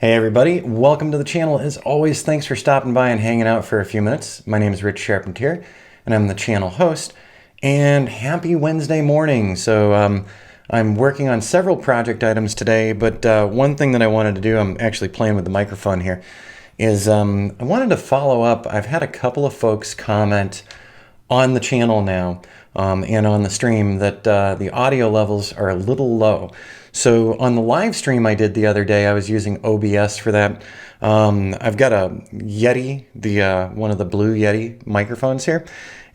Hey everybody, welcome to the channel. As always, thanks for stopping by and hanging out for a few minutes. My name is Rich Charpentier and I'm the channel host. And happy Wednesday morning. I'm working on several project items today, but one thing that I wanted to do, I'm actually playing with the microphone here, is I wanted to follow up. I've had a couple of folks comment on the channel now and on the stream that the audio levels are a little low. So on the live stream I did the other day, I was using OBS for that. I've got a Yeti, one of the blue Yeti microphones here,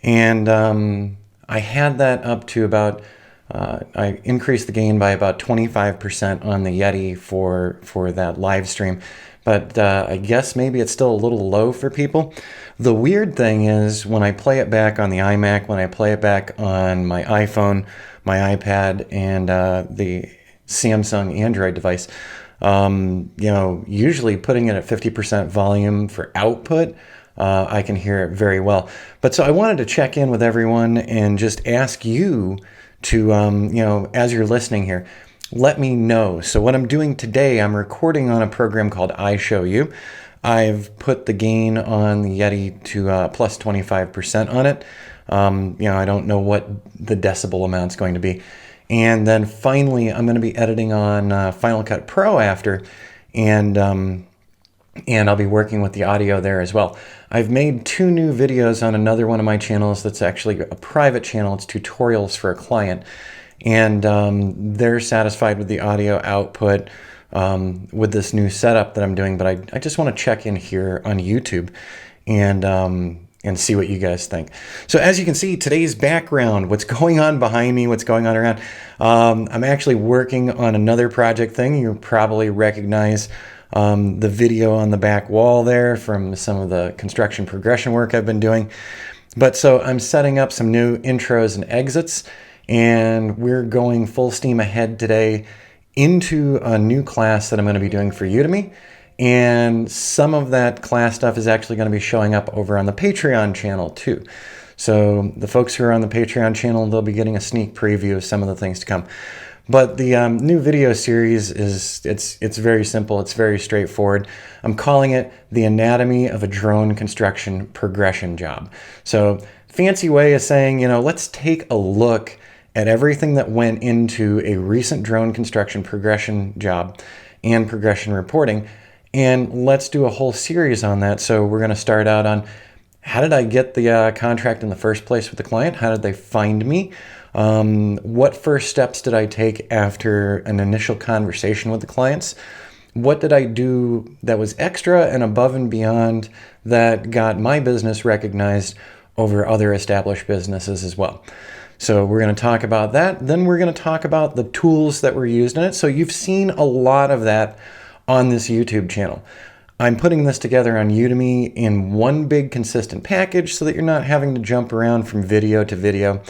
and I had that up to about, I increased the gain by about 25% on the Yeti for that live stream. But I guess maybe it's still a little low for people. The weird thing is when I play it back on the iMac, when I play it back on my iPhone, my iPad, and the Samsung Android device, usually putting it at 50% volume for output, I can hear it very well. But so I wanted to check in with everyone and just ask you to, as you're listening here, let me know. So what I'm doing today, I'm recording on a program called iShowU. I've put the gain on the Yeti to plus 25% on it. I don't know what the decibel amount's going to be. And then finally, I'm going to be editing on Final Cut Pro after, and I'll be working with the audio there as well. I've made 2 new videos on another one of my channels that's actually a private channel. It's tutorials for a client. And they're satisfied with the audio output with this new setup that I'm doing. But I just want to check in here on YouTube and see what you guys think. So as you can see, today's background, what's going on behind me, what's going on around, I'm actually working on another project thing. You probably recognize the video on the back wall there from some of the construction progression work I've been doing. But so I'm setting up some new intros and exits, and we're going full steam ahead today into a new class that I'm going to be doing for Udemy. And some of that class stuff is actually going to be showing up over on the Patreon channel too. So the folks who are on the Patreon channel, they'll be getting a sneak preview of some of the things to come. But the new video series it's very simple. It's very straightforward. I'm calling it The Anatomy of a Drone Construction Progression Job. So fancy way of saying, let's take a look at everything that went into a recent drone construction progression job and progression reporting. And let's do a whole series on that. So we're going to start out on how did I get the contract in the first place with the client? How did they find me? What first steps did I take after an initial conversation with the clients? What did I do that was extra and above and beyond that got my business recognized over other established businesses as well? So we're going to talk about that. Then we're going to talk about the tools that were used in it. So you've seen a lot of that on this YouTube channel. I'm putting this together on Udemy in one big consistent package so that you're not having to jump around from video to video,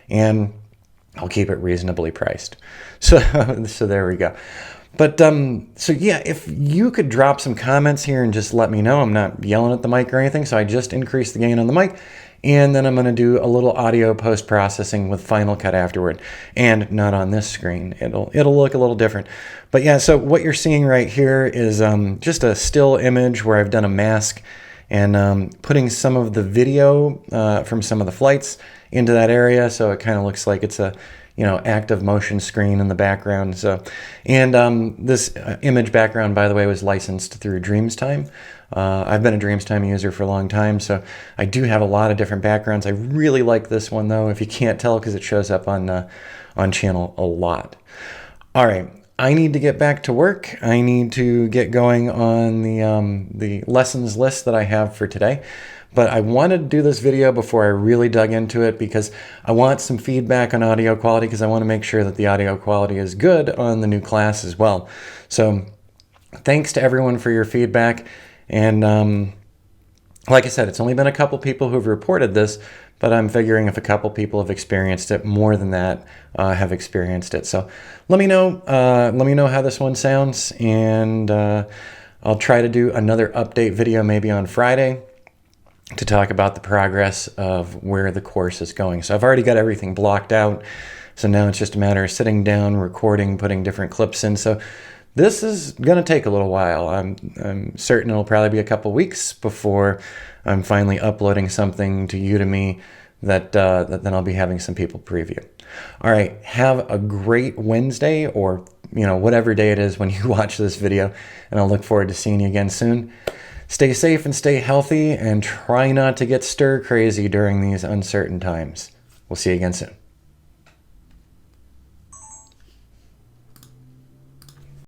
and I'll keep it reasonably priced. So there we go. But if you could drop some comments here and just let me know. I'm not yelling at the mic or anything, so I just increased the gain on the mic. And then I'm going to do a little audio post-processing with Final Cut afterward. And not on this screen. It'll look a little different. But yeah, so what you're seeing right here is just a still image where I've done a mask and putting some of the video from some of the flights into that area. So it kind of looks like it's a active motion screen in the background. So, and this image background, by the way, was licensed through Dreamstime. I've been a Dreamstime user for a long time, so I do have a lot of different backgrounds. I really like this one though, if you can't tell, because it shows up on channel a lot. All right, I need to get back to work. I need to get going on the lessons list that I have for today. But I wanted to do this video before I really dug into it because I want some feedback on audio quality, because I want to make sure that the audio quality is good on the new class as well. So thanks to everyone for your feedback. And like I said, it's only been a couple people who've reported this, but I'm figuring if a couple people have experienced it, more than that have experienced it. So let me know how this one sounds, and I'll try to do another update video maybe on Friday to talk about the progress of where the course is going. So I've already got everything blocked out. So now it's just a matter of sitting down, recording, putting different clips in. So This is going to take a little while. I'm certain it'll probably be a couple weeks before I'm finally uploading something to Udemy that then I'll be having some people preview. All right, have a great Wednesday, or whatever day it is when you watch this video, and I'll look forward to seeing you again soon. Stay safe and stay healthy, and try not to get stir crazy during these uncertain times. We'll see you again soon.